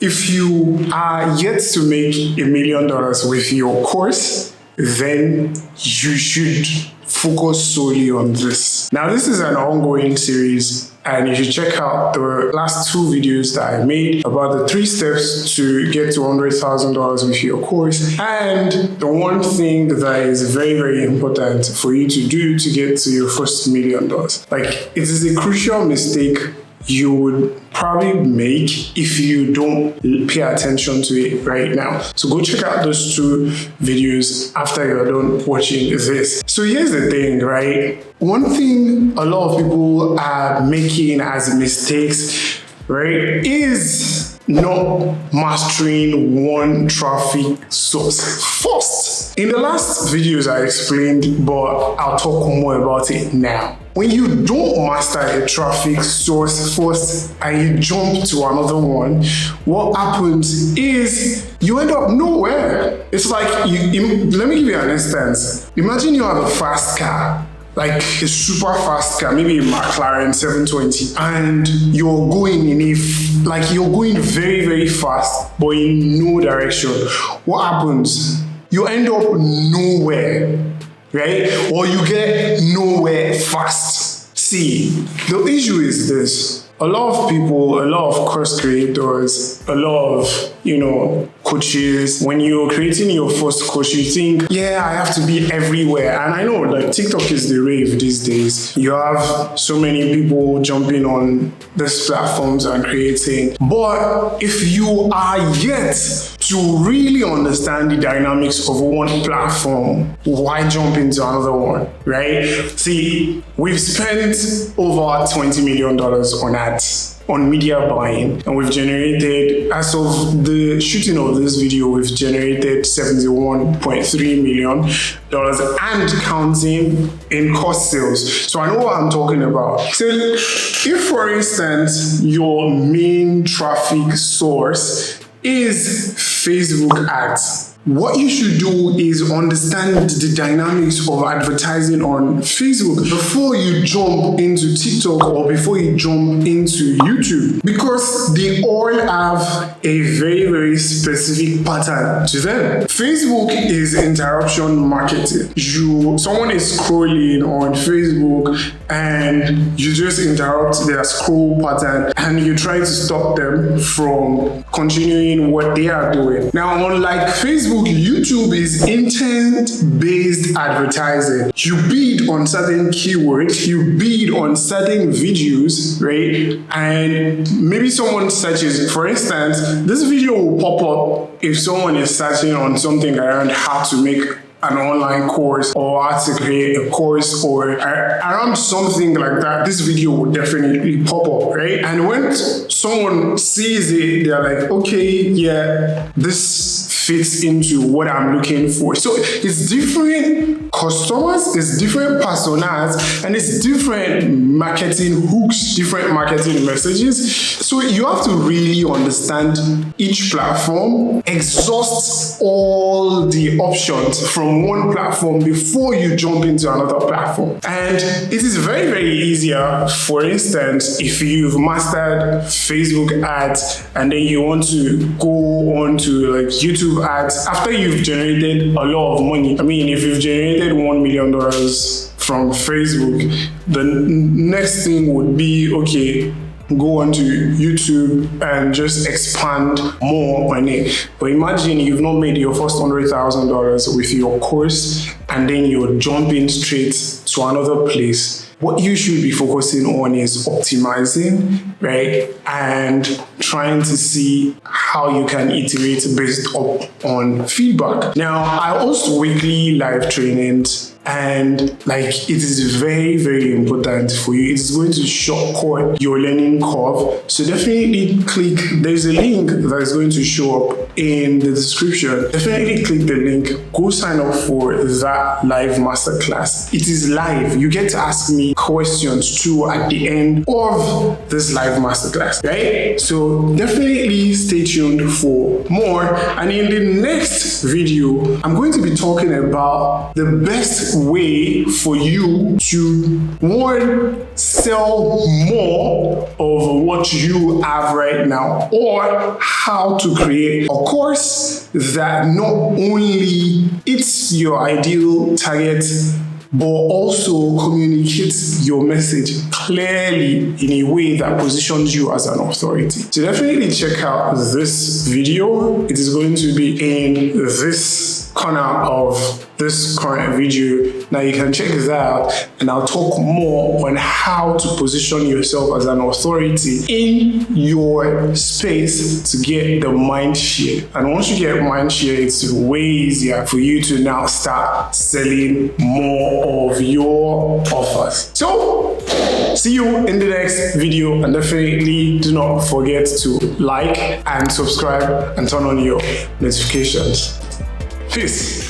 if you are yet to make $1 million with your course, then you should focus solely on this. Now, this is an ongoing series, and you should check out the last 2 videos that I made about the 3 steps to get to $100,000 with your course, and the one thing that is very, very important for you to do to get to your first $1 million. Like, it is a crucial mistake you would probably make if you don't pay attention to it right now. So go check out those 2 videos after you're done watching this. So here's the thing, right? One thing a lot of people are making as mistakes, right, is not mastering one traffic source first. In the last videos I explained, but I'll talk more about it now. When you don't master a traffic source first and you jump to another one, what happens is you end up nowhere. It's like, let me give you an instance. Imagine you have a fast car, like a super fast car, maybe a McLaren 720, and you're going you're going very, very fast, but in no direction. What happens? You end up nowhere, right? Or you get nowhere fast. See, the issue is this. A lot of people, a lot of course creators, a lot of, coaches, when you're creating your first course, you think, yeah, I have to be everywhere. And I know, like, TikTok is the rave these days. You have so many people jumping on these platforms and creating. But if you are yet to really understand the dynamics of one platform, why jump into another one, right? See, we've spent over $20 million on ads, on media buying, and we've generated, as of the shooting of this video, we've generated $71.3 million and counting in course sales. So I know what I'm talking about. So if, for instance, your main traffic source is Facebook ads, what you should do is understand the dynamics of advertising on Facebook before you jump into TikTok or before you jump into YouTube, because they all have a very, very specific pattern to them. Facebook is interruption marketing. Someone is scrolling on Facebook and you just interrupt their scroll pattern and you try to stop them from continuing what they are doing. Now, unlike Facebook, YouTube is intent-based advertising. You bid on certain keywords, you bid on certain videos, right? And maybe someone searches, for instance, this video will pop up if someone is searching on something around how to make an online course or how to create a course or around something like that. This video will definitely pop up, right? And when someone sees it, they're like, okay, yeah, this fits into what I'm looking for. So it's different customers, it's different personas, and it's different marketing hooks, different marketing messages. So you have to really understand each platform, exhaust all the options from one platform before you jump into another platform. And it is very, very easier, for instance, if you've mastered Facebook ads and then you want to go on to like YouTube ads after you've generated a lot of money. I mean, if you've generated $1 million from Facebook, the next thing would be, okay, go onto YouTube and just expand more on it. But imagine you've not made your first $100,000 with your course and then you're jumping straight to another place. What you should be focusing on is optimizing, right? And trying to see how you can iterate based on feedback. Now, I host weekly live trainings, and it is very, very important for you. It is going to shortcut your learning curve. So definitely click, there's a link that is going to show up in the description. Definitely click the link, go sign up for that live masterclass. It is live. You get to ask me questions too at the end of this live masterclass, right? So definitely stay tuned for more. And in the next video, I'm going to be talking about the best way for you to, one, sell more of what you have right now, or how to create a course that not only hits your ideal target, but also communicates your message clearly in a way that positions you as an authority. So definitely check out this video. It is going to be in this corner of this current video. Now you can check that out, and I'll talk more on how to position yourself as an authority in your space to get the mind share. And once you get mind share, it's way easier for you to now start selling more of your offers. So see you in the next video, and definitely do not forget to like and subscribe and turn on your notifications. Peace.